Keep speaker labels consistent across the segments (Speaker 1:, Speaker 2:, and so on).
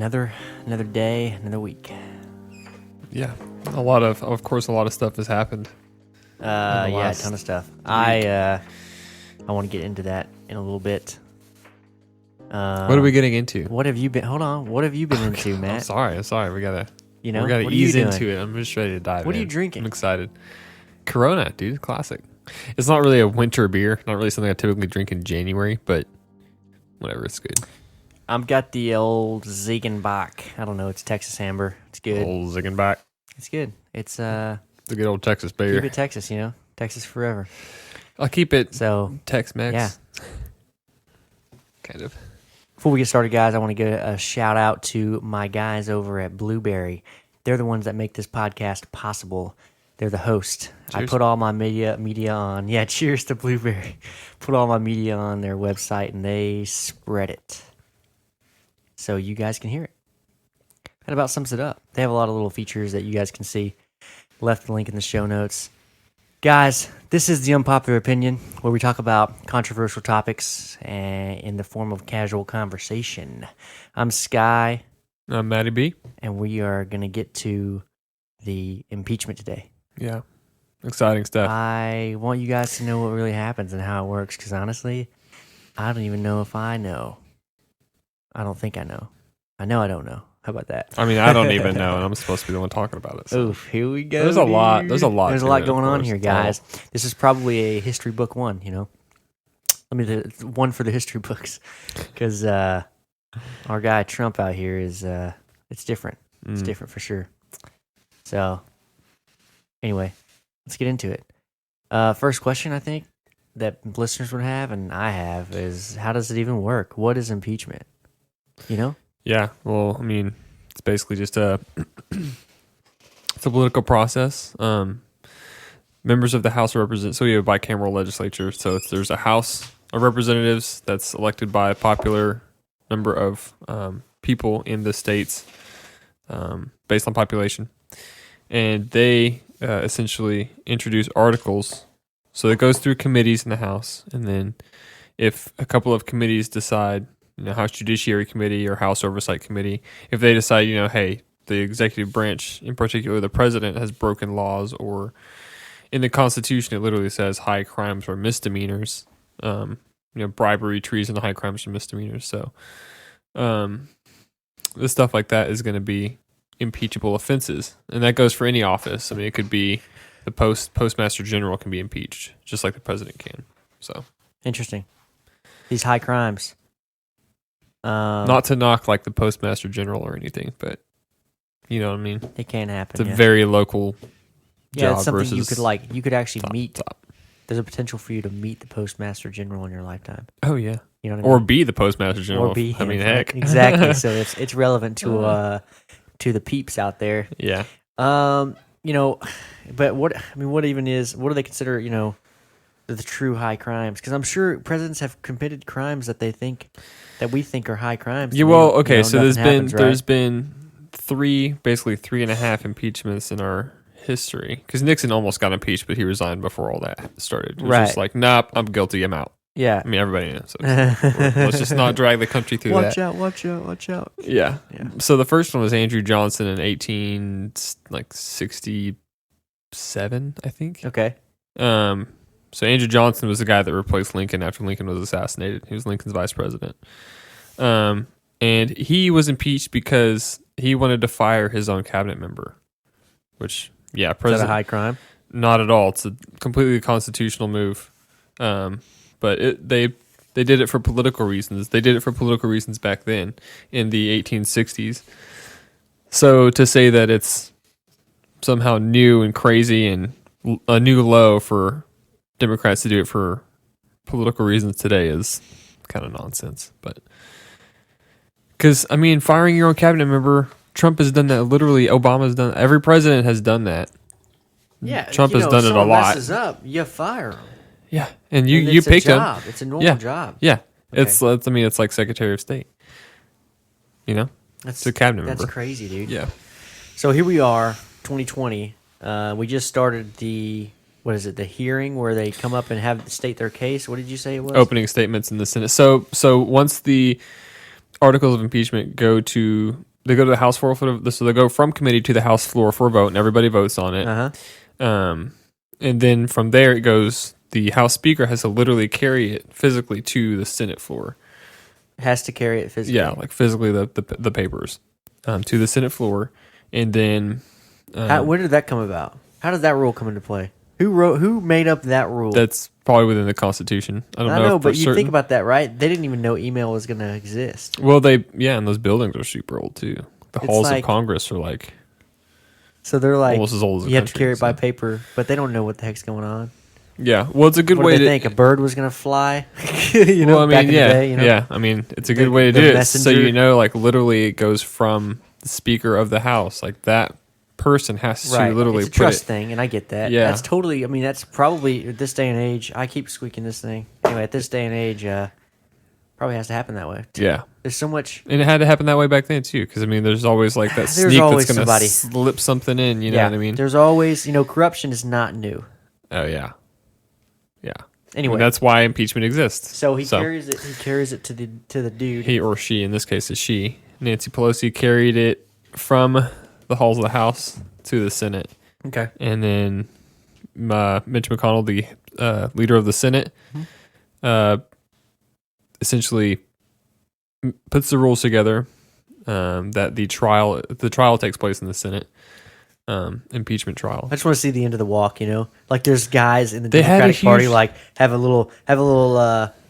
Speaker 1: another day, another week.
Speaker 2: Yeah, of course, a lot of stuff has happened.
Speaker 1: Yeah, a ton of stuff. I want to get into that in a little bit.
Speaker 2: What are we getting into?
Speaker 1: What have you been? Hold on. What have you been into, Matt?
Speaker 2: I'm sorry. We gotta
Speaker 1: what
Speaker 2: ease
Speaker 1: are you
Speaker 2: into
Speaker 1: doing?
Speaker 2: it. I'm just ready to dive in.
Speaker 1: What are you drinking?
Speaker 2: I'm excited. Corona, dude, classic. It's not really a winter beer. Not really something I typically drink in January, but whatever, it's good.
Speaker 1: I've got the old Ziegenbach. I don't know. It's Texas Amber. It's good.
Speaker 2: Old Ziegenbach.
Speaker 1: It's good. It's
Speaker 2: a good old Texas beer.
Speaker 1: Keep it Texas, Texas forever.
Speaker 2: I'll keep it
Speaker 1: so
Speaker 2: Tex-Mex.
Speaker 1: Yeah.
Speaker 2: Kind of.
Speaker 1: Before we get started, guys, I want to give a shout out to my guys over at Blueberry. They're the ones that make this podcast possible. They're the host.
Speaker 2: Cheers.
Speaker 1: I put all my media on. Yeah, cheers to Blueberry. Put all my media on their website, and they spread it so you guys can hear it. That about sums it up. They have a lot of little features that you guys can see. Left the link in the show notes. Guys, this is the Unpopular Opinion, where we talk about controversial topics in the form of casual conversation. I'm Sky.
Speaker 2: I'm Matty B.
Speaker 1: And we are going to get to the impeachment today.
Speaker 2: Yeah. Exciting stuff.
Speaker 1: I want you guys to know what really happens and how it works, because honestly, I don't even know if I know. I don't think I know. I know I don't know. How about that?
Speaker 2: I mean, I don't even know, and I'm supposed to be the one talking about it. So.
Speaker 1: Oof, here we go.
Speaker 2: There's a lot
Speaker 1: going on here, guys. This is probably a history book one, Let me one for the history books, because our guy Trump out here is it's different. It's different for sure. So, anyway, let's get into it. First question I think that listeners would have, and I have, is how does it even work? What is impeachment?
Speaker 2: Yeah, well, I mean, it's basically just it's a political process. Members of the House of Representatives, so we have a bicameral legislature. So there's a House of Representatives that's elected by a popular number of people in the states based on population. And they essentially introduce articles. So it goes through committees in the House. And then if a couple of committees decide, House Judiciary Committee or House Oversight Committee, if they decide, hey, the executive branch, in particular the president, has broken laws, or in the Constitution it literally says high crimes or misdemeanors, bribery, treason, high crimes or misdemeanors. So the stuff like that is going to be impeachable offenses, and that goes for any office. I mean, it could be the postmaster general can be impeached, just like the president can. So
Speaker 1: interesting. These high crimes.
Speaker 2: Not to knock like the postmaster general or anything, but you know what I mean.
Speaker 1: It can happen.
Speaker 2: It's a very local job.
Speaker 1: It's something
Speaker 2: versus
Speaker 1: you could actually meet.
Speaker 2: Top.
Speaker 1: There's a potential for you to meet the postmaster general in your lifetime.
Speaker 2: Oh yeah,
Speaker 1: you know what I mean?
Speaker 2: Or be the postmaster general.
Speaker 1: Or be him.
Speaker 2: I mean, heck,
Speaker 1: exactly. So it's relevant to the peeps out there.
Speaker 2: Yeah.
Speaker 1: But what do they consider? The true high crimes? Because I'm sure presidents have committed crimes that we think are high crimes.
Speaker 2: Yeah. Well, okay. So
Speaker 1: there's
Speaker 2: been basically 3.5 impeachments in our history. Because Nixon almost got impeached, but he resigned before all that started. It was just like, nope, I'm guilty. I'm out.
Speaker 1: Yeah.
Speaker 2: I mean, everybody knows. So let's just not drag the country through that.
Speaker 1: Watch out.
Speaker 2: Yeah. So the first one was Andrew Johnson in 1867, I think.
Speaker 1: Okay.
Speaker 2: So Andrew Johnson was the guy that replaced Lincoln after Lincoln was assassinated. He was Lincoln's vice president. And he was impeached because he wanted to fire his own cabinet member, which, yeah,
Speaker 1: Is that a high crime?
Speaker 2: Not at all. It's a completely constitutional move. But they did it for political reasons. They did it for political reasons back then in the 1860s. So to say that it's somehow new and crazy and a new low for Democrats to do it for political reasons today is kind of nonsense. But because, I mean, firing your own cabinet member, Trump has done that. Literally, Obama's done that. Every president has done that.
Speaker 1: Yeah,
Speaker 2: Trump has done it a lot.
Speaker 1: Messes up, you fire him.
Speaker 2: Yeah, and you picked him.
Speaker 1: It's a normal job.
Speaker 2: Yeah,
Speaker 1: okay.
Speaker 2: It's like Secretary of State. It's a cabinet member.
Speaker 1: That's crazy, dude.
Speaker 2: Yeah.
Speaker 1: So here we are, 2020. We just started the hearing where they come up and state their case. What did you say it was?
Speaker 2: Opening statements in the Senate. So once the articles of impeachment go to they go to the House floor so they go from committee to the House floor for a vote, and everybody votes on it. And then from there it goes. The House Speaker has to literally carry it physically to the Senate floor.
Speaker 1: Has to carry it physically.
Speaker 2: Yeah, like physically the papers to the Senate floor, and then
Speaker 1: when did that come about? How did that rule come into play? Who made up that rule?
Speaker 2: That's probably within the Constitution. I don't know,
Speaker 1: but you think about that, right? They didn't even know email was going to exist.
Speaker 2: Well, and those buildings are super old too. The halls of Congress are like.
Speaker 1: So they're like
Speaker 2: almost as old as
Speaker 1: you have to carry it by paper, but they don't know what the heck's going on.
Speaker 2: Yeah, well, it's a good way to
Speaker 1: think a bird was going to fly.
Speaker 2: Back in the day, yeah. I mean, it's a good way to do it. So like literally, it goes from the Speaker of the House, like that person has to literally
Speaker 1: it's a trust thing, and I get that.
Speaker 2: Yeah,
Speaker 1: that's totally. I mean, that's probably at this day and age. I keep squeaking this thing anyway. At this day and age, probably has to happen that way.
Speaker 2: Yeah,
Speaker 1: there's so much,
Speaker 2: and it had to happen that way back then too. Because I mean, there's always like that sneak that's going to slip something in. You know what I mean?
Speaker 1: There's always, corruption is not new.
Speaker 2: Oh yeah. Yeah.
Speaker 1: Anyway,
Speaker 2: that's why impeachment exists.
Speaker 1: So he carries it. He carries it to the dude.
Speaker 2: He or she, in this case, is she. Nancy Pelosi carried it from the halls of the House to the Senate.
Speaker 1: Okay.
Speaker 2: And then Mitch McConnell, the leader of the Senate, essentially puts the rules together that the trial takes place in the Senate. Impeachment trial.
Speaker 1: I just want to see the end of the walk. Like there's guys in the Democratic Party like have a little.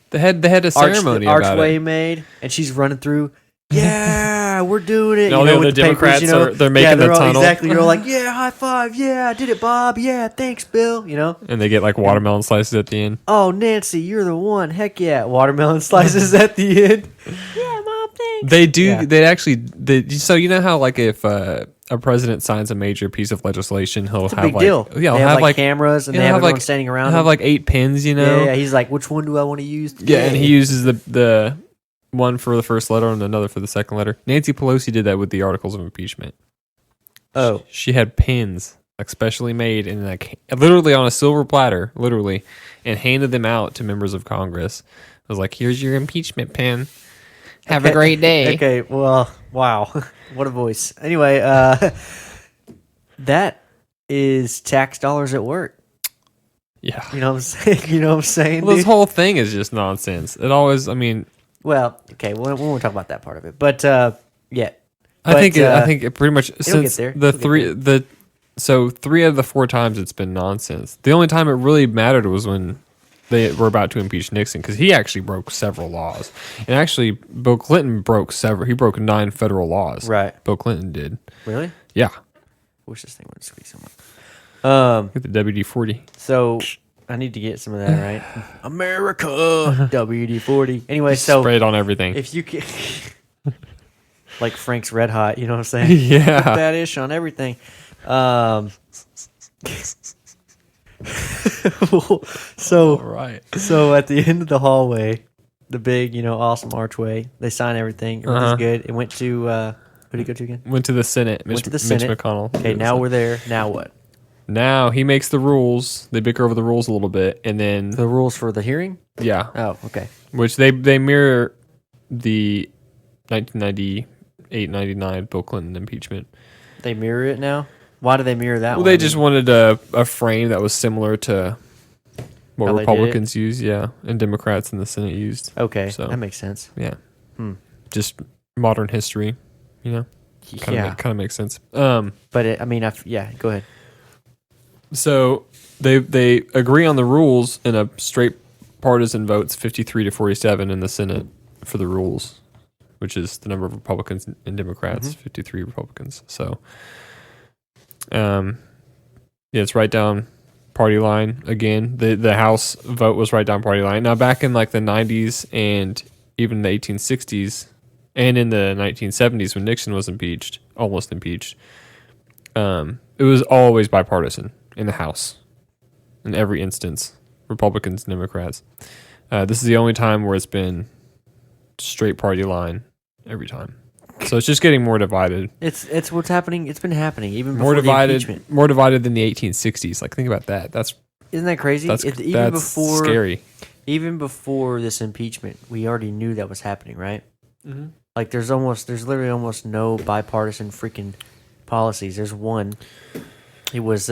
Speaker 2: They had a ceremony
Speaker 1: archway made, and she's running through. Yeah, we're doing it.
Speaker 2: And all the other Democrats
Speaker 1: papers,
Speaker 2: they're making the tunnel.
Speaker 1: Exactly. You're like, yeah, high five. Yeah, I did it, Bob. Yeah, thanks, Bill.
Speaker 2: And they get like watermelon slices at the end.
Speaker 1: Oh, Nancy, you're the one. Heck yeah, watermelon slices at the end. Yeah, Mom, thanks.
Speaker 2: They do. Yeah. They actually. So you know how like if a president signs a major piece of legislation, he'll have
Speaker 1: big deal.
Speaker 2: Yeah,
Speaker 1: they have like cameras and they have everyone standing around.
Speaker 2: He'll have like 8 pins.
Speaker 1: Yeah. He's like, which one do I want to use today?
Speaker 2: Yeah, and he uses the one for the first letter and another for the second letter. Nancy Pelosi did that with the articles of impeachment.
Speaker 1: Oh,
Speaker 2: she had pins like specially made and like literally on a silver platter, literally, and handed them out to members of Congress. I was like, "Here's your impeachment pin. Have a great day."
Speaker 1: Okay, well, wow, what a voice. Anyway, that is tax dollars at work.
Speaker 2: Yeah,
Speaker 1: you know what I'm saying.
Speaker 2: Well, this whole thing is just nonsense. It always, I mean.
Speaker 1: Well, okay, we won't talk about that part of it, but yeah.
Speaker 2: I think it pretty much since
Speaker 1: so
Speaker 2: 3 of the 4 times it's been nonsense. The only time it really mattered was when they were about to impeach Nixon because he actually broke several laws, and actually Bill Clinton broke several. He broke 9 federal laws.
Speaker 1: Right,
Speaker 2: Bill Clinton did.
Speaker 1: Really?
Speaker 2: Yeah.
Speaker 1: I wish this thing would squeak so much.
Speaker 2: Get the WD-40.
Speaker 1: So. I need to get some of that, right? America, WD-40. Anyway, so
Speaker 2: spray it on everything.
Speaker 1: If you can, like Frank's Red Hot, you know what I'm saying?
Speaker 2: Yeah,
Speaker 1: put that ish on everything. So
Speaker 2: right.
Speaker 1: So at the end of the hallway, the big, awesome archway, they sign everything. Everything's good. It went to who did it go to again?
Speaker 2: Went to the Senate.
Speaker 1: Went to the Senate.
Speaker 2: Mitch McConnell.
Speaker 1: Okay, now we're there. Now what?
Speaker 2: Now he makes the rules. They bicker over the rules a little bit, and then
Speaker 1: the rules for the hearing.
Speaker 2: Yeah.
Speaker 1: Oh, okay.
Speaker 2: Which they mirror the 1998-99 Bill Clinton impeachment.
Speaker 1: They mirror it now. Why do they mirror that?
Speaker 2: Well, they just wanted a frame that was similar to what Republicans use, and Democrats in the Senate used.
Speaker 1: Okay, so that makes sense.
Speaker 2: Yeah. Just modern history, Kind of makes sense.
Speaker 1: But go ahead.
Speaker 2: So they agree on the rules in a straight partisan votes 53-47 in the Senate for the rules, which is the number of Republicans and Democrats, 53 Republicans. So, it's right down party line again. The House vote was right down party line. Now, back in like the 90s and even the 1860s and in the 1970s when Nixon was almost impeached, it was always bipartisan in the House in every instance, Republicans and Democrats. This is the only time where it's been straight party line every time. So it's just getting more divided.
Speaker 1: It's what's happening. It's been happening even before
Speaker 2: more divided.
Speaker 1: The impeachment.
Speaker 2: More divided than the 1860s. Like think about that.
Speaker 1: Isn't that crazy?
Speaker 2: That's scary.
Speaker 1: Even before this impeachment, we already knew that was happening, right?
Speaker 2: Mm-hmm.
Speaker 1: Like there's literally almost no bipartisan freaking policies. There's one. It was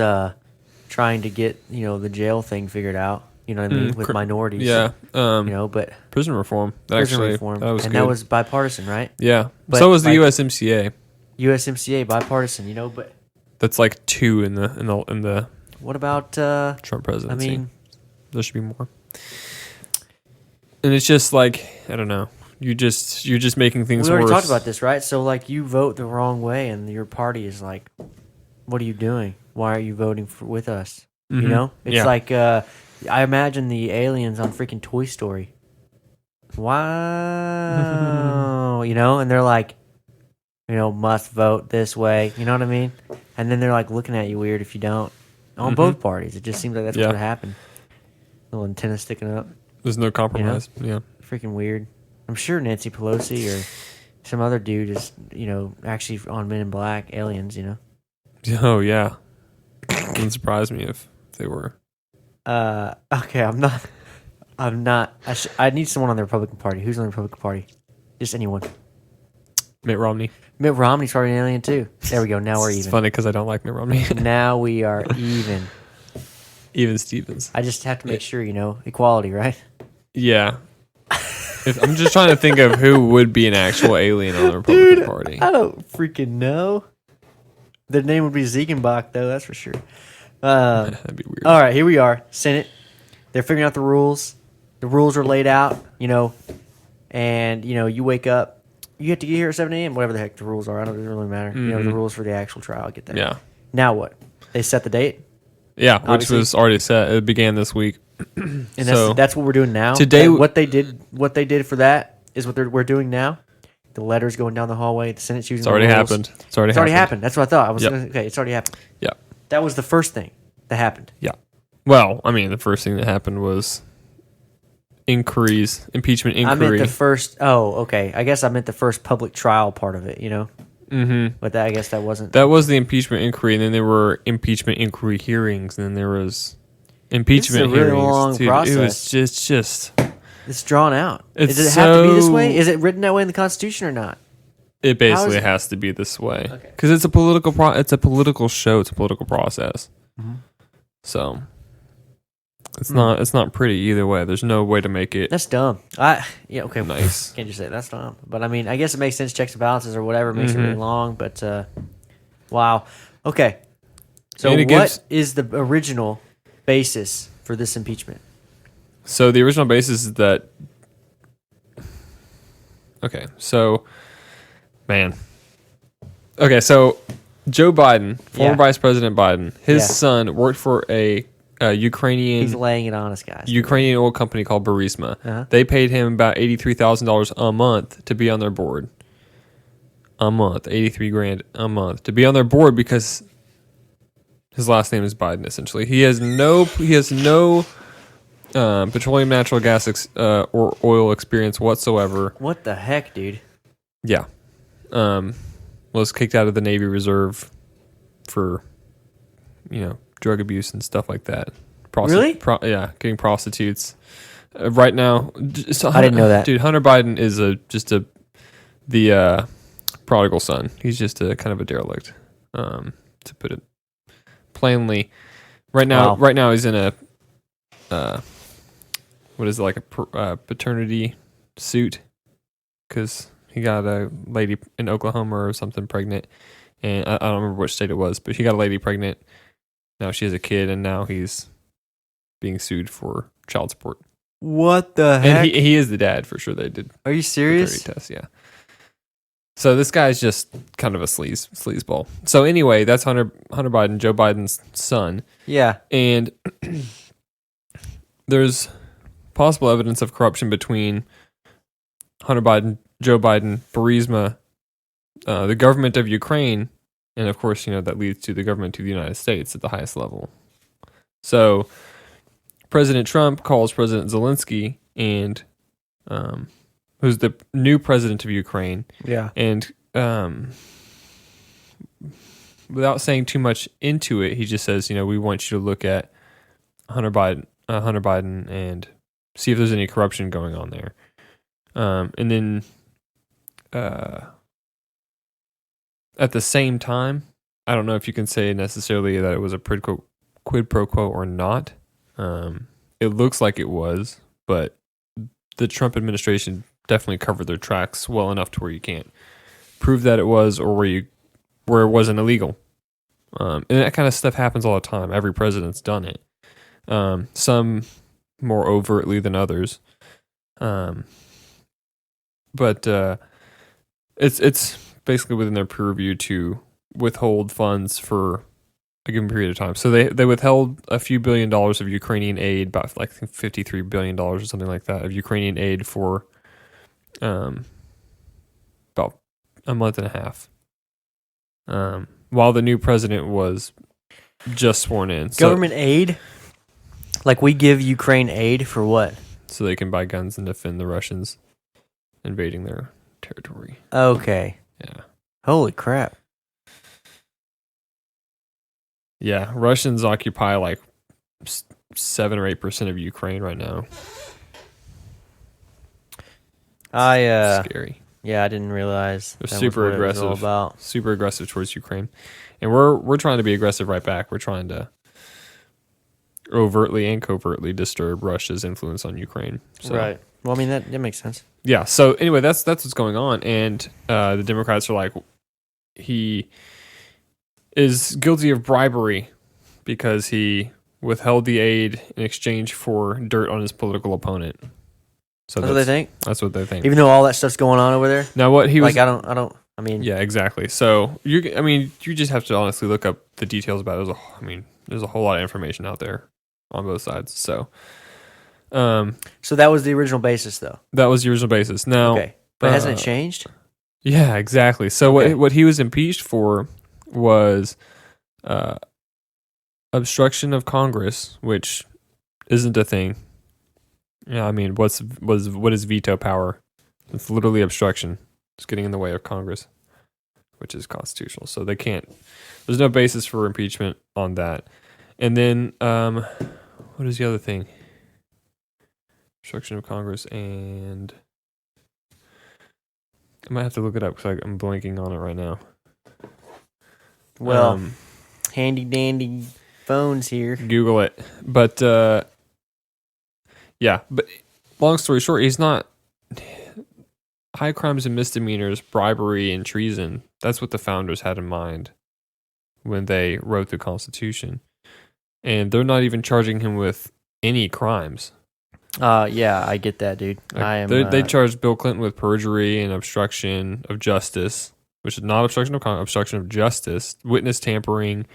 Speaker 1: trying to get the jail thing figured out. You know what I mean, with minorities.
Speaker 2: Yeah.
Speaker 1: But
Speaker 2: prison reform.
Speaker 1: prison reform,
Speaker 2: that was
Speaker 1: and
Speaker 2: good.
Speaker 1: that was bipartisan, right?
Speaker 2: Yeah.
Speaker 1: But
Speaker 2: so was the USMCA.
Speaker 1: USMCA bipartisan. But
Speaker 2: that's like 2 in the
Speaker 1: what about
Speaker 2: Trump presidency?
Speaker 1: I mean,
Speaker 2: there should be more. And it's just like, I don't know. You're just making things worse.
Speaker 1: We already talked about this, right? So like you vote the wrong way and your party is like, what are you doing? Why are you voting with us?
Speaker 2: Mm-hmm.
Speaker 1: You know? It's like I imagine the aliens on freaking Toy Story. Wow. And they're like, must vote this way. You know what I mean? And then they're like looking at you weird if you don't. On both parties. It just seems like that's what would happen. Little antenna sticking up.
Speaker 2: There's no compromise. Yeah.
Speaker 1: Freaking weird. I'm sure Nancy Pelosi or some other dude is, actually on Men in Black, aliens,
Speaker 2: Oh, yeah. Wouldn't surprise me if they were.
Speaker 1: Okay, I'm not. I need someone on the Republican Party. Who's on the Republican Party? Just anyone.
Speaker 2: Mitt Romney.
Speaker 1: Mitt Romney's probably an alien, too. There we go. Now we're even.
Speaker 2: It's funny because I don't like Mitt Romney.
Speaker 1: Now we are even.
Speaker 2: Even Stevens.
Speaker 1: I just have to make sure, equality, right?
Speaker 2: Yeah. I'm just trying to think of who would be an actual alien on the Republican Party.
Speaker 1: I don't freaking know. Their name would be Ziegenbach, though, that's for sure.
Speaker 2: That'd be weird.
Speaker 1: All right, here we are. Senate. They're figuring out the rules. The rules are laid out, and, you wake up. You have to get here at 7 a.m., whatever the heck the rules are. I don't really matter.
Speaker 2: Mm-hmm.
Speaker 1: The rules for the actual trial. Get that.
Speaker 2: Yeah.
Speaker 1: Now what? They set the date?
Speaker 2: Yeah,
Speaker 1: Obviously.
Speaker 2: which was already set. It began this week.
Speaker 1: And that's what we're doing now.
Speaker 2: Today,
Speaker 1: what they did for that is what we're doing now. The letters going down the hallway. The Senate's using.
Speaker 2: It's already happened. It's already happened.
Speaker 1: That's what I thought. Okay. It's already happened.
Speaker 2: Yeah.
Speaker 1: That was the first thing that happened.
Speaker 2: Yeah. Well, I mean, the first thing that happened was impeachment inquiry.
Speaker 1: I meant the first. Oh, okay. I guess I meant the first public trial part of it.
Speaker 2: Mm-hmm.
Speaker 1: But I guess that wasn't.
Speaker 2: That was the impeachment inquiry, and then there were impeachment inquiry hearings, and then there was impeachment
Speaker 1: This is a really
Speaker 2: hearings.
Speaker 1: long
Speaker 2: Dude,
Speaker 1: process.
Speaker 2: It was just.
Speaker 1: It's drawn out.
Speaker 2: Does
Speaker 1: it have to be this way? Is it written that way in the Constitution or not?
Speaker 2: It basically has to be this way
Speaker 1: Okay.
Speaker 2: because it's a political it's a political show. It's a political process.
Speaker 1: Mm-hmm.
Speaker 2: So it's not pretty either way. There's no way to make it.
Speaker 1: That's dumb. Okay.
Speaker 2: Nice.
Speaker 1: Can't just say that's dumb. But I mean, I guess it makes sense. Checks and balances or whatever makes it really long. But wow. Okay. So what is the original basis for this impeachment?
Speaker 2: So the original basis is that. Okay. So, man. Okay. So Joe Biden, former Vice President Biden, his son worked for a Ukrainian.
Speaker 1: He's laying it on us, guys.
Speaker 2: Ukrainian oil company called Burisma.
Speaker 1: Uh-huh.
Speaker 2: They paid him about $83,000 a month to be on their board. A month, $83,000 a month to be on their board because his last name is Biden. Essentially, he has no petroleum, natural gas, or oil experience whatsoever.
Speaker 1: What the heck, dude?
Speaker 2: Yeah, was kicked out of the Navy Reserve for drug abuse and stuff like that.
Speaker 1: Really?
Speaker 2: Getting prostitutes. Right now,
Speaker 1: I didn't know that.
Speaker 2: Dude, Hunter Biden is the prodigal son. He's just a kind of a derelict, to put it plainly. Right now he's in a what is it, like a paternity suit because he got a lady in Oklahoma or something pregnant, and I don't remember which state it was, but he got a lady pregnant. Now she has a kid, and now he's being sued for child support.
Speaker 1: What the heck?
Speaker 2: And he is the dad for sure. They did.
Speaker 1: Are you serious?
Speaker 2: Test, yeah. So this guy's just kind of a sleazeball. So anyway, that's Hunter Biden, Joe Biden's son.
Speaker 1: Yeah.
Speaker 2: And there's possible evidence of corruption between Hunter Biden, Joe Biden, Burisma, the government of Ukraine, and of course, that leads to the government of the United States at the highest level. So President Trump calls President Zelensky, and who's the new president of Ukraine.
Speaker 1: Yeah.
Speaker 2: And without saying too much into it, he just says, we want you to look at Hunter Biden and see if there's any corruption going on there. And then at the same time, I don't know if you can say necessarily that it was a quid pro quo or not. It looks like it was, but the Trump administration definitely covered their tracks well enough to where you can't prove that it was, or where it wasn't illegal. And that kind of stuff happens all the time. Every president's done it. Some more overtly than others. But it's basically within their purview to withhold funds for a given period of time. So they withheld a few $1 billion of Ukrainian aid, about like $53 billion or something like that, of Ukrainian aid for about a month and a half. While the new president was just sworn in.
Speaker 1: Government aid? Like we give Ukraine aid for what?
Speaker 2: So they can buy guns and defend the Russians invading their territory.
Speaker 1: Okay.
Speaker 2: Yeah.
Speaker 1: Holy crap.
Speaker 2: Yeah, Russians occupy like 7 or 8% of Ukraine right now. Scary.
Speaker 1: Yeah, I didn't realize
Speaker 2: they're super aggressive. Super aggressive towards Ukraine, and we're trying to be aggressive right back. We're trying to overtly and covertly disturb Russia's influence on Ukraine. So.
Speaker 1: Right. Well, I mean that makes sense.
Speaker 2: Yeah. So anyway, that's what's going on, and the Democrats are like, he is guilty of bribery because he withheld the aid in exchange for dirt on his political opponent. So
Speaker 1: that's what they think?
Speaker 2: That's what they think.
Speaker 1: Even though all that stuff's going on over there?
Speaker 2: Now what he was...
Speaker 1: I mean...
Speaker 2: Yeah, exactly. So, you just have to honestly look up the details about it. There's a whole lot of information out there on both sides. So
Speaker 1: that was the original basis, though?
Speaker 2: That was the original basis. Now...
Speaker 1: Okay. But hasn't it changed?
Speaker 2: Yeah, exactly. So what he was impeached for was obstruction of Congress, which isn't a thing. Yeah, I mean, what is veto power? It's literally obstruction. It's getting in the way of Congress, which is constitutional. So they can't. There's no basis for impeachment on that. And then, what is the other thing? Obstruction of Congress, and I might have to look it up because I'm blanking on it right now.
Speaker 1: Well, handy dandy phones here.
Speaker 2: Google it. But yeah. But long story short, he's not. High crimes and misdemeanors, bribery and treason. That's what the founders had in mind when they wrote the Constitution. And they're not even charging him with any crimes.
Speaker 1: Yeah, I get that, dude.
Speaker 2: They charged Bill Clinton with perjury and obstruction of justice, which is not obstruction of Congress, obstruction of justice, witness tampering,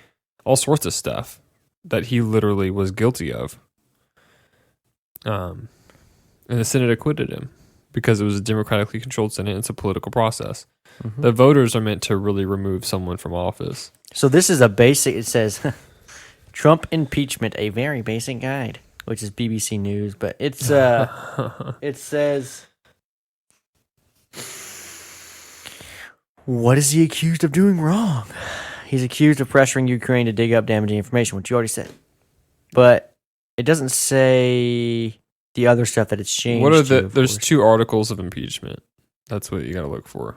Speaker 2: all sorts of stuff that he literally was guilty of. And the Senate acquitted him because it was a democratically controlled Senate. It's a political process. Mm-hmm. The voters are meant to really remove someone from office.
Speaker 1: So this is a basic. It says Trump impeachment, a very basic guide, which is BBC News, but it's it says, what is he accused of doing wrong? He's accused of pressuring Ukraine to dig up damaging information, which you already said. But it doesn't say the other stuff that it's changed.
Speaker 2: What are there's 2 articles of impeachment. That's what you got to look for.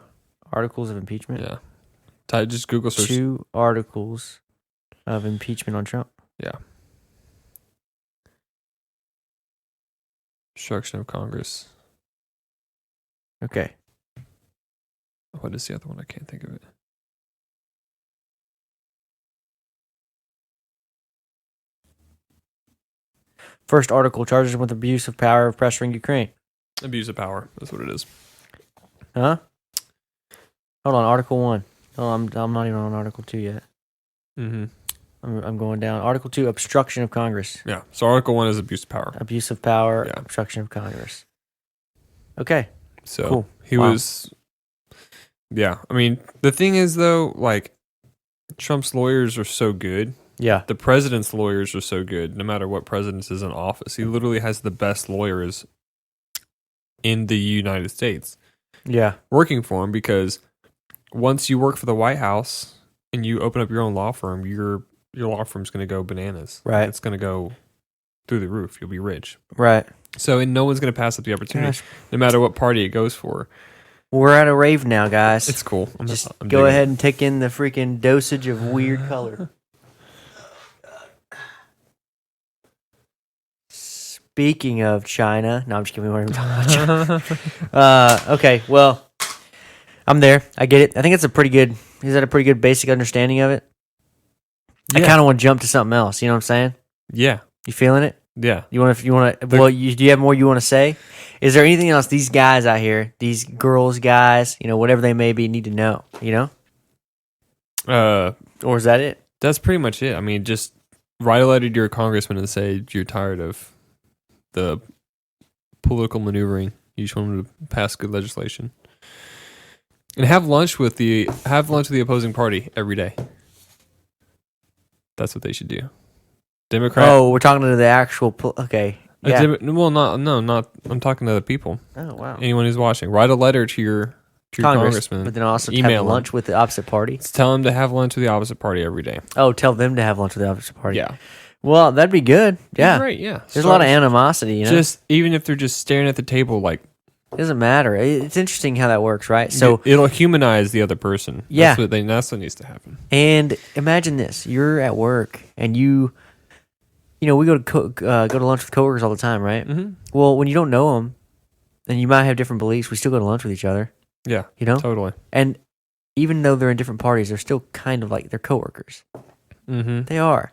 Speaker 1: Articles of impeachment?
Speaker 2: Yeah. Just Google search.
Speaker 1: 2 articles of impeachment on Trump.
Speaker 2: Yeah. Obstruction of Congress.
Speaker 1: Okay.
Speaker 2: What is the other one? I can't think of it.
Speaker 1: First article charges him with abuse of power of pressuring Ukraine.
Speaker 2: Abuse of power. That's what it is.
Speaker 1: Huh? Hold on. Article 1. Oh, I'm not even on Article 2 yet.
Speaker 2: Mm-hmm.
Speaker 1: I'm going down. Article 2, obstruction of Congress.
Speaker 2: Yeah. So Article 1 is abuse of power.
Speaker 1: Abuse of power, yeah. Obstruction of Congress. Okay.
Speaker 2: So
Speaker 1: cool.
Speaker 2: He was... Yeah. I mean, the thing is, though, like, Trump's lawyers are so good.
Speaker 1: Yeah.
Speaker 2: The president's lawyers are so good, no matter what president is in office. He literally has the best lawyers in the United States.
Speaker 1: Yeah.
Speaker 2: Working for him, because once you work for the White House and you open up your own law firm, your law firm's going to go bananas.
Speaker 1: Right.
Speaker 2: It's going to go through the roof. You'll be rich.
Speaker 1: Right.
Speaker 2: So, and no one's going to pass up the opportunity, no matter what party it goes for.
Speaker 1: We're at a rave now, guys.
Speaker 2: It's cool.
Speaker 1: I'm go ahead and take in the freaking dosage of weird color. Speaking of China, no, I'm just kidding. We weren't even talking about China. Okay, well, I'm there. I get it. I think it's a pretty good. Is that a pretty good basic understanding of it?
Speaker 2: Yeah.
Speaker 1: I kind of want to jump to something else. You know what I'm saying?
Speaker 2: Yeah.
Speaker 1: You feeling it?
Speaker 2: Yeah.
Speaker 1: You want to? Well, do you have more you want to say? Is there anything else these guys out here, these girls, guys, whatever they may be, need to know? Or is that it?
Speaker 2: That's pretty much it. I mean, just write a letter to your congressman and say you're tired of the political maneuvering. You just want them to pass good legislation, and have lunch with the opposing party every day. That's what they should do. Democrat.
Speaker 1: Oh, we're talking to the actual. Okay. Yeah.
Speaker 2: Not. I'm talking to the people.
Speaker 1: Oh wow.
Speaker 2: Anyone who's watching, write a letter to your congressman,
Speaker 1: but then also
Speaker 2: email
Speaker 1: have lunch with the opposite party.
Speaker 2: Tell them to have lunch with the opposite party every day.
Speaker 1: Oh, tell them to have lunch with the opposite party.
Speaker 2: Yeah.
Speaker 1: Well, that'd be good. Yeah.
Speaker 2: Great. Yeah.
Speaker 1: There's a lot of animosity.
Speaker 2: Just even if they're just staring at the table, like.
Speaker 1: It doesn't matter. It's interesting how that works, right? So
Speaker 2: it'll humanize the other person.
Speaker 1: Yeah.
Speaker 2: That's what needs to happen.
Speaker 1: And imagine this: you're at work, and we go to lunch with coworkers all the time, right?
Speaker 2: Mm-hmm.
Speaker 1: Well, when you don't know them, and you might have different beliefs, we still go to lunch with each other.
Speaker 2: Yeah, totally.
Speaker 1: And even though they're in different parties, they're still kind of like they're coworkers.
Speaker 2: Mm-hmm.
Speaker 1: They are.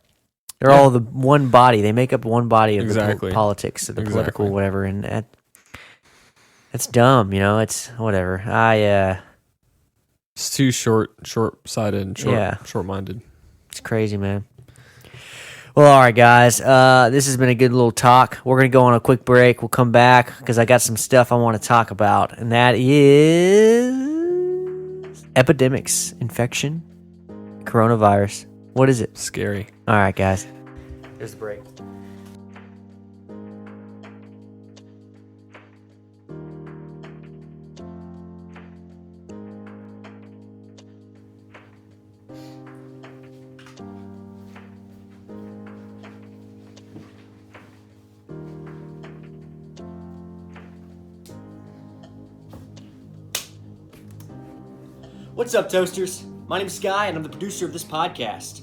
Speaker 1: They're all the one body. They make up one body of
Speaker 2: exactly.
Speaker 1: the politics, of the political whatever, and that's dumb. It's whatever.
Speaker 2: It's too short-sighted, and short-minded.
Speaker 1: It's crazy, man. Well, all right, guys. This has been a good little talk. We're going to go on a quick break. We'll come back because I got some stuff I want to talk about, and that is epidemics, infection, coronavirus. What is it?
Speaker 2: Scary.
Speaker 1: All right, guys. Here's the break. What's up, Toasters? My name's Sky, and I'm the producer of this podcast.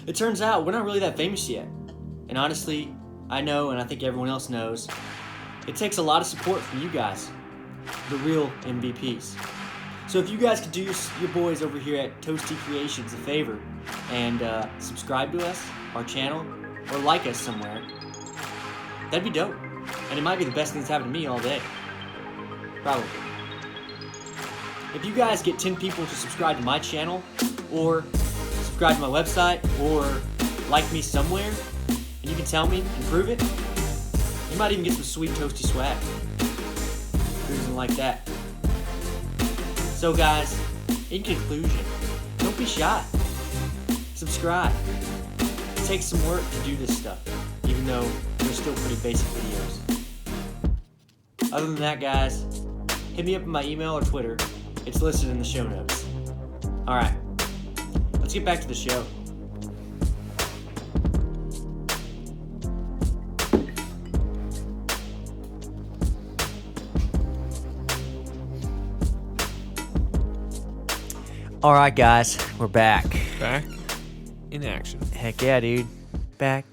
Speaker 1: It turns out we're not really that famous yet. And honestly, I know, and I think everyone else knows, it takes a lot of support from you guys, the real MVPs. So if you guys could do your boys over here at Toasty Creations a favor and subscribe to us, our channel, or like us somewhere, that'd be dope. And it might be the best thing that's happened to me all day. Probably. If you guys get 10 people to subscribe to my channel, or subscribe to my website, or like me somewhere, and you can tell me and prove it, you might even get some sweet Toasty swag. Cruising like that. So guys, in conclusion, don't be shy. Subscribe. It takes some work to do this stuff, even though they're still pretty basic videos. Other than that, guys, hit me up in my email or Twitter. It's listed in the show notes. Alright, let's get back to the show. Alright, guys, we're back.
Speaker 2: Back in action.
Speaker 1: Heck yeah, dude. Back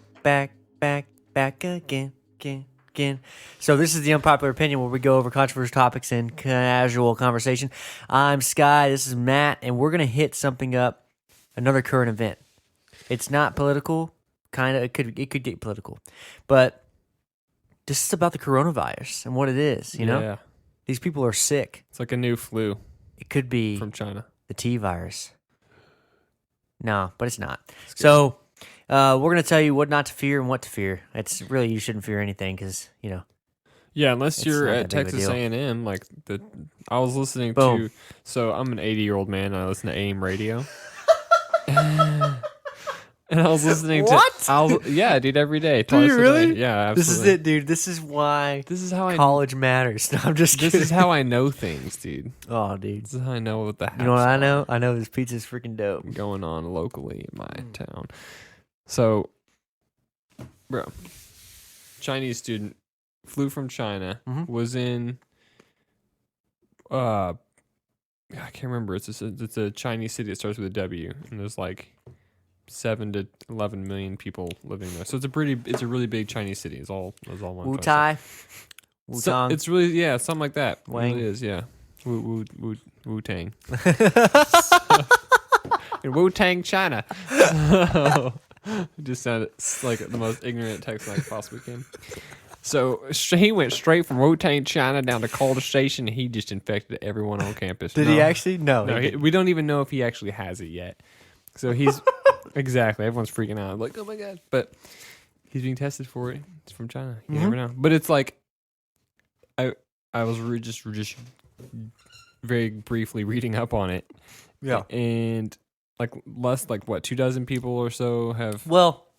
Speaker 1: again. So this is the Unpopular Opinion, where we go over controversial topics and casual conversation. I'm Sky, this is Matt, and we're going to hit something up, another current event. It's not political, kind of, it could get political, but this is about the coronavirus and what it is, you know?
Speaker 2: Yeah.
Speaker 1: These people are sick.
Speaker 2: It's like a new flu.
Speaker 1: It could be
Speaker 2: from China.
Speaker 1: The T virus. No, but it's not. So we're going to tell you what not to fear and what to fear. It's really, you shouldn't fear anything because,
Speaker 2: Yeah, unless you're at Texas A&M, like I was listening to. So I'm an 80-year-old man, and I listen to AM radio. And I was listening to
Speaker 1: what?
Speaker 2: Yeah, dude, every day.
Speaker 1: Do you really?
Speaker 2: Day. Yeah, absolutely.
Speaker 1: This is it, dude. This is why.
Speaker 2: This is how
Speaker 1: college matters. No, I'm just kidding.
Speaker 2: This is how I know things, dude.
Speaker 1: Oh, dude.
Speaker 2: This is how I know what the heck.
Speaker 1: You know what I know? I know this pizza's freaking dope.
Speaker 2: Going on locally in my town. So, bro, Chinese student flew from China, was in I can't remember. It's a Chinese city that starts with a W, and there's like 7 to 11 million people living there. So it's a really big Chinese city. Is all I'm trying to
Speaker 1: Wu-Tai?
Speaker 2: say.
Speaker 1: Wu-Tang?
Speaker 2: It's really something like that. It
Speaker 1: Wang?
Speaker 2: really is, yeah. Wu-Tang. In Wu-Tang, China. It just sounded like the most ignorant text I possibly can. So he went straight from Wu-Tang, China down to Calder Station, and he just infected everyone on campus.
Speaker 1: Did he actually? No.
Speaker 2: We don't even know if he actually has it yet. So he's exactly. Everyone's freaking out. Like, oh my god! But he's being tested for it. It's from China. You never know. But it's like, I was just very briefly reading up on it.
Speaker 1: Yeah.
Speaker 2: And like less like what 24 people or so have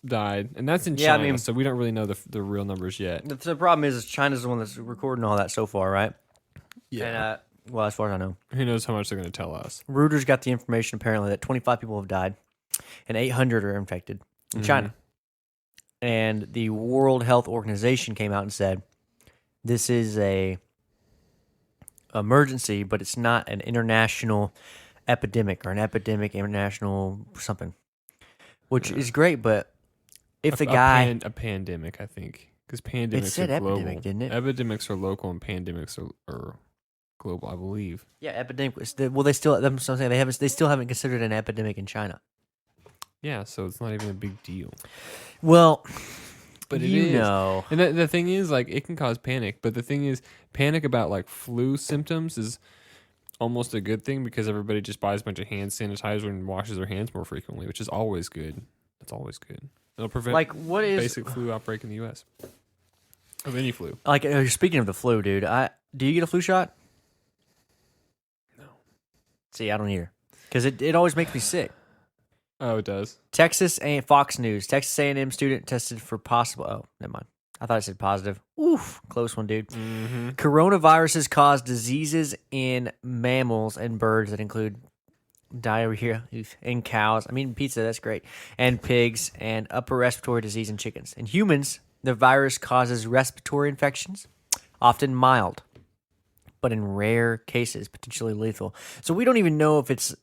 Speaker 2: died, and that's in China. I mean, so we don't really know the real numbers yet.
Speaker 1: The problem is China's the one that's recording all that so far, right?
Speaker 2: Yeah.
Speaker 1: And, well, as far as I know,
Speaker 2: who knows how much they're going to tell us?
Speaker 1: Reuters got the information apparently that 25 people have died, and 800 are infected in China. And the World Health Organization came out and said this is a emergency, but it's not an international epidemic or an epidemic international something, which is great. But if a
Speaker 2: pandemic, I think, because pandemics
Speaker 1: it said
Speaker 2: are global.
Speaker 1: epidemic, didn't it?
Speaker 2: Epidemics are local and pandemics are global, I believe.
Speaker 1: Yeah, epidemic. Well, they still. I'm saying they still haven't considered an epidemic in China.
Speaker 2: Yeah, so it's not even a big deal.
Speaker 1: Well,
Speaker 2: but it is. And the thing is, like, it can cause panic. But the thing is, panic about like flu symptoms is almost a good thing because everybody just buys a bunch of hand sanitizer and washes their hands more frequently, which is always good. It's always good. It'll prevent basic flu outbreak in the U.S. of any flu.
Speaker 1: Like, speaking of the flu, dude, do you get a flu shot?
Speaker 2: No.
Speaker 1: See, I don't either because it always makes me sick.
Speaker 2: Oh, it does.
Speaker 1: Texas and Fox News. Texas A&M student tested for possible. Oh, never mind. I thought I said positive. Oof, close one, dude. Coronaviruses cause diseases in mammals and birds that include diarrhea in cows. I mean, pizza, that's great. And pigs, and upper respiratory disease in chickens. In humans, the virus causes respiratory infections, often mild, but in rare cases, potentially lethal. So we don't even know if it's,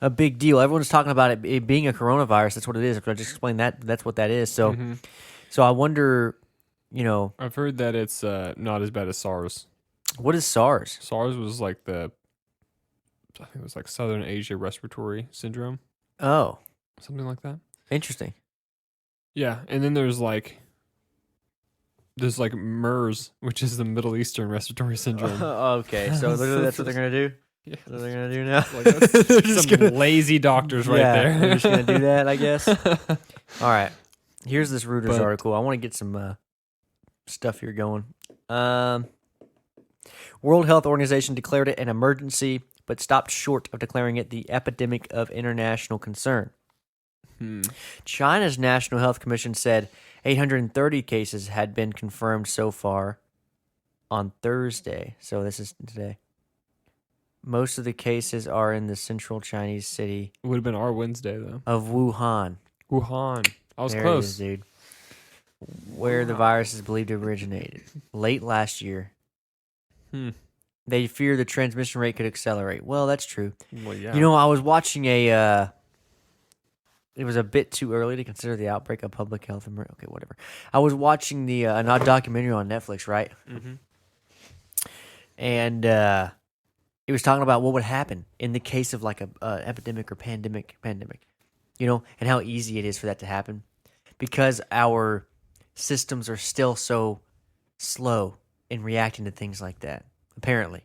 Speaker 1: a big deal. Everyone's talking about it being a coronavirus. That's what it is. If I just explain that, that's what that is. So, so I wonder,
Speaker 2: I've heard that it's not as bad as SARS.
Speaker 1: What is SARS?
Speaker 2: SARS was like I think it was like Southern Asia Respiratory Syndrome.
Speaker 1: Oh.
Speaker 2: Something like that.
Speaker 1: Interesting.
Speaker 2: Yeah, and then there's like MERS, which is the Middle Eastern Respiratory Syndrome.
Speaker 1: Okay, so literally that's what they're going to do?
Speaker 2: Yeah.
Speaker 1: What they're going to do now?
Speaker 2: Like that's lazy doctors right there.
Speaker 1: They're just going to do that, I guess. All right. Here's this Reuters article. I want to get some stuff here going. World Health Organization declared it an emergency, but stopped short of declaring it the epidemic of international concern. China's National Health Commission said 830 cases had been confirmed so far on Thursday. So this is today. Most of the cases are in the central Chinese city.
Speaker 2: It would have been our Wednesday, though.
Speaker 1: Of Wuhan.
Speaker 2: I was
Speaker 1: there
Speaker 2: close.
Speaker 1: It is, dude. Where the virus is believed to have originated. Late last year. They fear the transmission rate could accelerate. Well, that's true.
Speaker 2: Well, yeah.
Speaker 1: I was watching it was a bit too early to consider the outbreak a public health emergency. Okay, whatever. I was watching the a documentary on Netflix, right? And it was talking about what would happen in the case of like a epidemic or pandemic, and how easy it is for that to happen because our systems are still so slow in reacting to things like that. Apparently,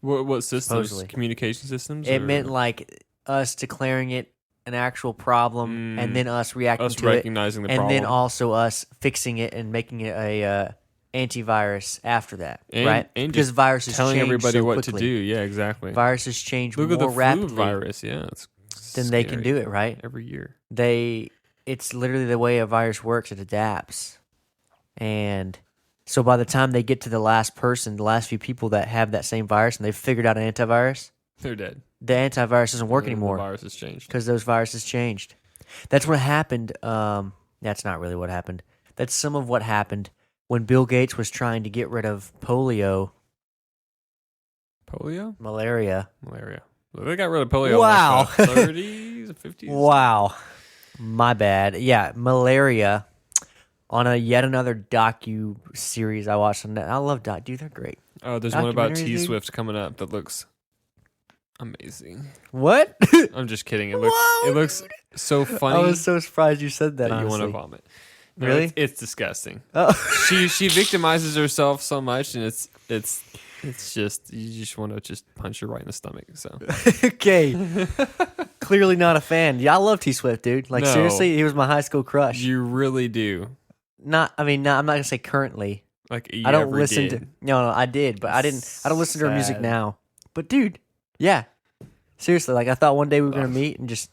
Speaker 2: what systems?
Speaker 1: Supposedly.
Speaker 2: Communication systems?
Speaker 1: It meant like us declaring it an actual problem, and then us reacting to
Speaker 2: recognizing
Speaker 1: it,
Speaker 2: the problem,
Speaker 1: and then also us fixing it and making it a antivirus after that, right?
Speaker 2: And
Speaker 1: because viruses
Speaker 2: telling
Speaker 1: change
Speaker 2: everybody
Speaker 1: so
Speaker 2: what
Speaker 1: quickly.
Speaker 2: to do. Yeah, exactly.
Speaker 1: Viruses change
Speaker 2: Look
Speaker 1: more
Speaker 2: at the
Speaker 1: rapidly
Speaker 2: flu virus. Yeah, it's
Speaker 1: than
Speaker 2: scary.
Speaker 1: they can do it, right?
Speaker 2: Every year.
Speaker 1: It's literally the way a virus works. It adapts, and so by the time they get to the last person, the last few people that have that same virus, and they've figured out an antivirus,
Speaker 2: they're dead.
Speaker 1: The antivirus doesn't work anymore.
Speaker 2: The virus has changed
Speaker 1: because those viruses changed. That's what happened. That's not really what happened. That's some of what happened when Bill Gates was trying to get rid of polio
Speaker 2: Polio?
Speaker 1: Malaria.
Speaker 2: Well, they got rid of polio
Speaker 1: Wow.
Speaker 2: in like the 30s, 50s.
Speaker 1: Wow. My bad. Yeah, malaria on a yet another docu series I watched on that. I love dude, they're great.
Speaker 2: Oh, there's one about
Speaker 1: Documentaries,
Speaker 2: T
Speaker 1: dude?
Speaker 2: Swift coming up that looks amazing.
Speaker 1: What?
Speaker 2: I'm just kidding. It looks
Speaker 1: Whoa,
Speaker 2: it looks so funny
Speaker 1: I was so surprised you said that.
Speaker 2: that you want to
Speaker 1: honestly.
Speaker 2: vomit. No,
Speaker 1: Really?
Speaker 2: It's disgusting.
Speaker 1: Oh.
Speaker 2: She victimizes herself so much, and it's just you just want to just punch her right in the stomach. So
Speaker 1: Okay. Clearly not a fan. Yeah, I love T Swift, dude. Like
Speaker 2: No.
Speaker 1: seriously, he was my high school crush.
Speaker 2: you really do.
Speaker 1: I'm not gonna say currently.
Speaker 2: Like you
Speaker 1: I don't
Speaker 2: ever
Speaker 1: listen
Speaker 2: did.
Speaker 1: to no, I did, but I don't listen to her music
Speaker 2: Sad.
Speaker 1: now. But dude, yeah. Seriously, like I thought one day we were gonna meet and just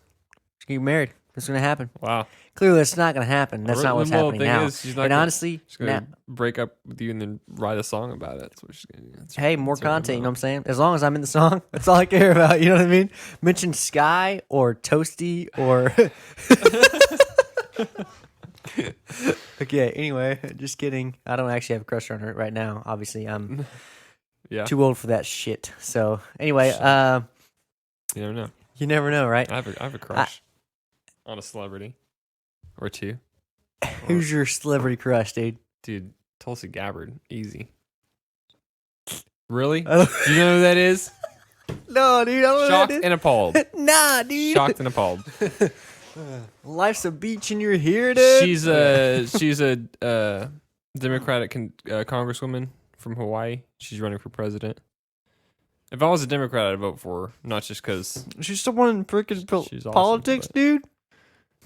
Speaker 1: get married. It's gonna happen.
Speaker 2: Wow.
Speaker 1: Clearly it's not gonna happen. That's not what's
Speaker 2: The
Speaker 1: happening
Speaker 2: thing
Speaker 1: now.
Speaker 2: is, she's not
Speaker 1: And
Speaker 2: gonna-
Speaker 1: honestly,
Speaker 2: She's gonna break up with you and then write a song about it. That's what she's gonna do.
Speaker 1: hey, more
Speaker 2: that's what I'm
Speaker 1: content, you know what I'm
Speaker 2: about.
Speaker 1: saying? As long as I'm in the song, that's all I care about. You know what I mean? Mention Sky or Toasty or okay, anyway, just kidding. I don't actually have a crush on her right now. Obviously, I'm
Speaker 2: Yeah.
Speaker 1: too old for that shit. So anyway,
Speaker 2: You never know.
Speaker 1: you never know, right?
Speaker 2: I have a crush on a celebrity or two.
Speaker 1: Who's your celebrity crush, dude?
Speaker 2: Dude, Tulsi Gabbard, easy. Really?
Speaker 1: I don't-
Speaker 2: You know who that is?
Speaker 1: No, dude, I don't know
Speaker 2: Shocked
Speaker 1: who that
Speaker 2: and appalled.
Speaker 1: is. Nah, dude.
Speaker 2: Shocked and appalled.
Speaker 1: Life's a beach and you're here, dude.
Speaker 2: She's a Democratic congresswoman from Hawaii. She's running for president. If I was a Democrat, I'd vote for her, not just because.
Speaker 1: She's someone in freaking
Speaker 2: She's awesome,
Speaker 1: politics,
Speaker 2: but-
Speaker 1: dude.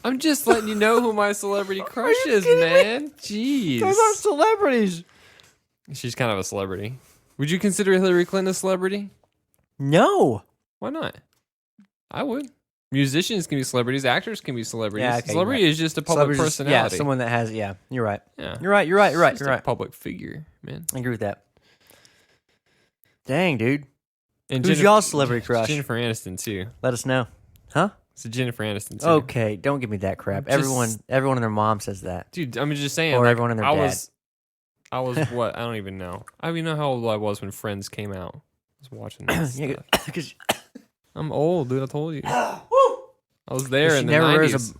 Speaker 2: I'm just letting you know who my celebrity crush
Speaker 1: you
Speaker 2: is,
Speaker 1: kidding me?
Speaker 2: man. Jeez.
Speaker 1: Those aren't celebrities.
Speaker 2: She's kind of a celebrity. Would you consider Hillary Clinton a celebrity?
Speaker 1: No.
Speaker 2: Why not? I would. Musicians can be celebrities. Actors can be celebrities.
Speaker 1: Yeah, okay,
Speaker 2: Celebrity
Speaker 1: you're
Speaker 2: is just a public
Speaker 1: Celebrities-
Speaker 2: personality.
Speaker 1: Yeah, someone that has. Yeah, you're right.
Speaker 2: Yeah.
Speaker 1: You're right. You're right. You're right.
Speaker 2: Just
Speaker 1: You're
Speaker 2: a
Speaker 1: right.
Speaker 2: public figure, man.
Speaker 1: I agree with that. Dang, dude.
Speaker 2: And
Speaker 1: Who's y'all's celebrity crush?
Speaker 2: Jennifer Aniston too.
Speaker 1: Let us know. Huh?
Speaker 2: It's Jennifer Aniston too.
Speaker 1: Okay, don't give me that crap.
Speaker 2: Just-
Speaker 1: everyone and their mom says that.
Speaker 2: Dude, I'm just saying.
Speaker 1: Or
Speaker 2: like,
Speaker 1: everyone and their
Speaker 2: I
Speaker 1: dad.
Speaker 2: was what? I don't even know. I don't even know how old I was when Friends came out. I was watching this.
Speaker 1: Yeah,
Speaker 2: stuff.
Speaker 1: 'cause
Speaker 2: I'm old, dude. I told you. I was there
Speaker 1: she
Speaker 2: in the
Speaker 1: never
Speaker 2: 90s.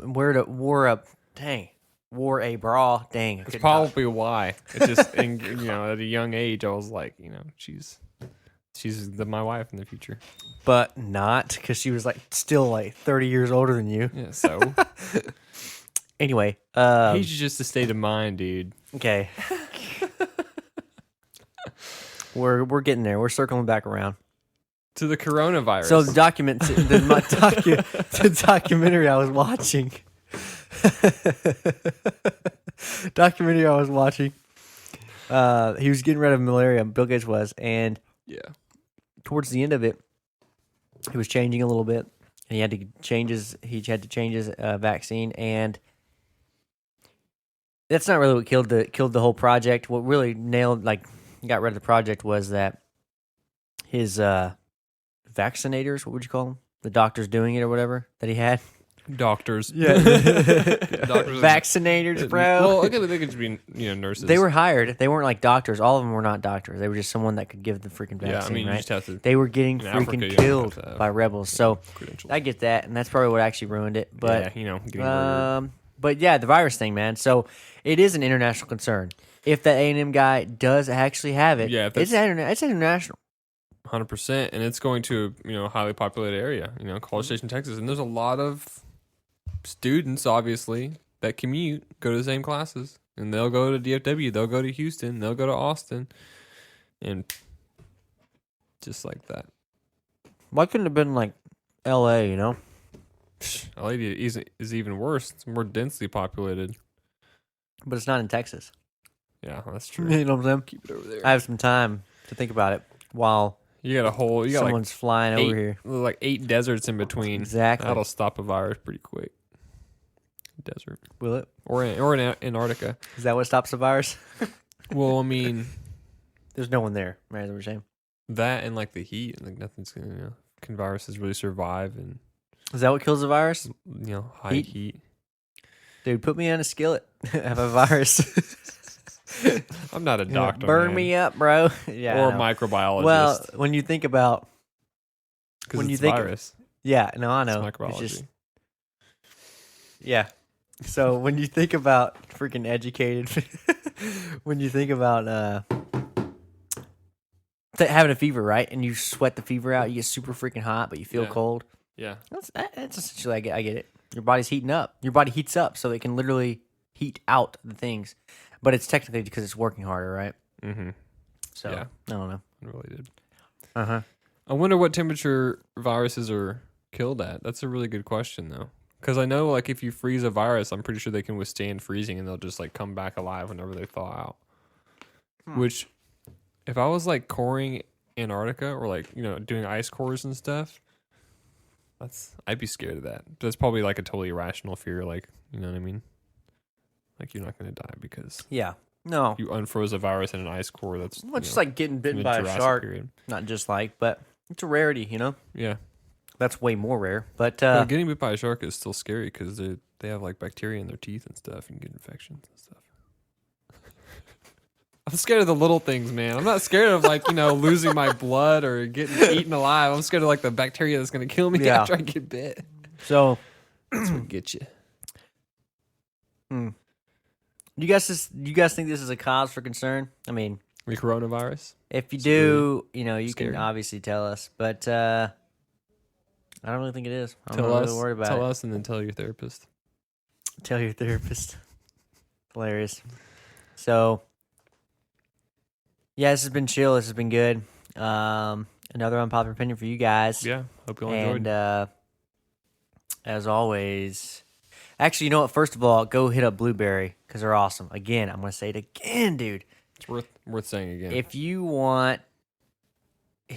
Speaker 1: wore a bra. Dang, I
Speaker 2: It's
Speaker 1: could not.
Speaker 2: probably why. It's just, at a young age, I was like, she's my wife in the future.
Speaker 1: But not because she was still 30 years older than you.
Speaker 2: Yeah, so
Speaker 1: Anyway,
Speaker 2: age is just a state of mind, dude.
Speaker 1: okay, we're getting there. We're circling back around.
Speaker 2: To the coronavirus.
Speaker 1: So the the documentary I was watching, he was getting rid of malaria. Bill Gates was, and
Speaker 2: yeah,
Speaker 1: towards the end of it, he was changing a little bit, and he had to change his vaccine, and that's not really what killed the whole project. What really got rid of the project was that his vaccinators, what would you call them? The doctors doing it or whatever that he had.
Speaker 2: doctors.
Speaker 1: Yeah,
Speaker 2: Doctors.
Speaker 1: vaccinators, bro.
Speaker 2: Well, okay, but they could just be nurses.
Speaker 1: They were hired. They weren't like doctors. All of them were not doctors. They were just someone that could give the freaking vaccine.
Speaker 2: Yeah, I mean, you
Speaker 1: right?
Speaker 2: just have to.
Speaker 1: They were getting
Speaker 2: in Africa,
Speaker 1: freaking
Speaker 2: you don't
Speaker 1: killed
Speaker 2: have to have,
Speaker 1: by rebels. So
Speaker 2: credentials.
Speaker 1: I get that, and that's probably what actually ruined it. But
Speaker 2: getting murdered.
Speaker 1: but yeah, the virus thing, man. So it is an international concern. If that A&M guy does actually have it,
Speaker 2: Yeah, if
Speaker 1: it's international.
Speaker 2: 100%, and it's going to a highly populated area, College Station, Texas, and there's a lot of students, obviously, that commute, go to the same classes, and they'll go to DFW, they'll go to Houston, they'll go to Austin, and just like that.
Speaker 1: Why couldn't it have been like L.A.?
Speaker 2: LA is even worse. It's more densely populated.
Speaker 1: But it's not in Texas.
Speaker 2: Yeah, that's true.
Speaker 1: You know what I'm saying?
Speaker 2: Keep it over there.
Speaker 1: I have some time to think about it while
Speaker 2: You got
Speaker 1: someone's flying over here.
Speaker 2: like 8 deserts in between.
Speaker 1: Exactly.
Speaker 2: That'll stop a virus pretty quick. Desert
Speaker 1: Will it?
Speaker 2: or in Antarctica.
Speaker 1: Is that what stops the virus?
Speaker 2: Well, I mean
Speaker 1: There's no one there, right? Is that what you're saying?
Speaker 2: that and like the heat, like nothing's gonna can viruses really survive and
Speaker 1: Is that what kills the virus?
Speaker 2: high heat.
Speaker 1: Dude, put me on a skillet. Have a virus.
Speaker 2: I'm not a doctor.
Speaker 1: Burn
Speaker 2: man.
Speaker 1: me up, bro. Yeah.
Speaker 2: Or a microbiologist.
Speaker 1: Well, when you think about
Speaker 2: because it's virus.
Speaker 1: Yeah, no, I know.
Speaker 2: It's microbiology.
Speaker 1: It's just, yeah. So when you think about freaking educated, when you think about having a fever, right, and you sweat the fever out, you get super freaking hot, but you feel cold.
Speaker 2: Yeah.
Speaker 1: That's essentially, I get it. Your body's heating up. Your body heats up so it can literally heat out the things. But it's technically because it's working harder, right?
Speaker 2: Mm-hmm.
Speaker 1: So, I don't know.
Speaker 2: It really did.
Speaker 1: Uh-huh.
Speaker 2: I wonder what temperature viruses are killed at. That's a really good question, though. Because I know, like, if you freeze a virus, I'm pretty sure they can withstand freezing and they'll just, like, come back alive whenever they thaw out. Which, if I was, like, coring Antarctica or, like, you know, doing ice cores and stuff, I'd be scared of that. That's probably, like, a totally irrational fear, like, you know what I mean? Like, you're not going to die because
Speaker 1: Yeah. No.
Speaker 2: you unfroze a virus in an ice core that's...
Speaker 1: Well, it's just like getting bitten by a shark. Period. Not just like, but it's a rarity, you know?
Speaker 2: Yeah.
Speaker 1: That's way more rare. But
Speaker 2: getting bit by a shark is still scary because they have like bacteria in their teeth and stuff and get infections and stuff. I'm scared of the little things, man. I'm not scared of like, you know, losing my blood or getting eaten alive. I'm scared of like the bacteria that's going to kill me after I get bit.
Speaker 1: So
Speaker 2: that's what gets you.
Speaker 1: Do you guys think this is a cause for concern? I mean,
Speaker 2: the coronavirus?
Speaker 1: If you do, you know, you can obviously tell us, but I don't really think it is. I'm not really worried about it.
Speaker 2: Tell us and then tell your therapist.
Speaker 1: Tell your therapist. Hilarious. So, yeah, this has been chill. This has been good. Another unpopular opinion for you guys.
Speaker 2: Yeah, hope you all enjoyed.
Speaker 1: And as always, actually, you know what? First of all, go hit up Blueberry because they're awesome. Again, I'm going to say it again, dude.
Speaker 2: It's worth saying again.
Speaker 1: If you want,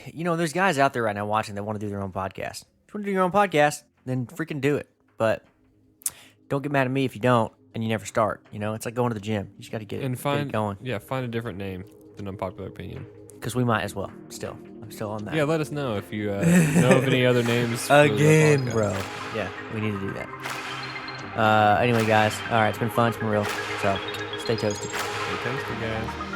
Speaker 1: you know, there's guys out there right now watching that want to do their own podcast. If you want to do your own podcast, then freaking do it. But don't get mad at me if you don't and you never start. You know, it's like going to the gym. You just got to get it going.
Speaker 2: Yeah, find a different name than Unpopular Opinion.
Speaker 1: Because we might as well. Still, I'm still on that.
Speaker 2: Yeah, let us know if you know of any other names.
Speaker 1: Again, bro. Yeah, we need to do that. Anyway, guys. All right, it's been fun. It's been real. So, stay toasty.
Speaker 2: Stay toasty, guys.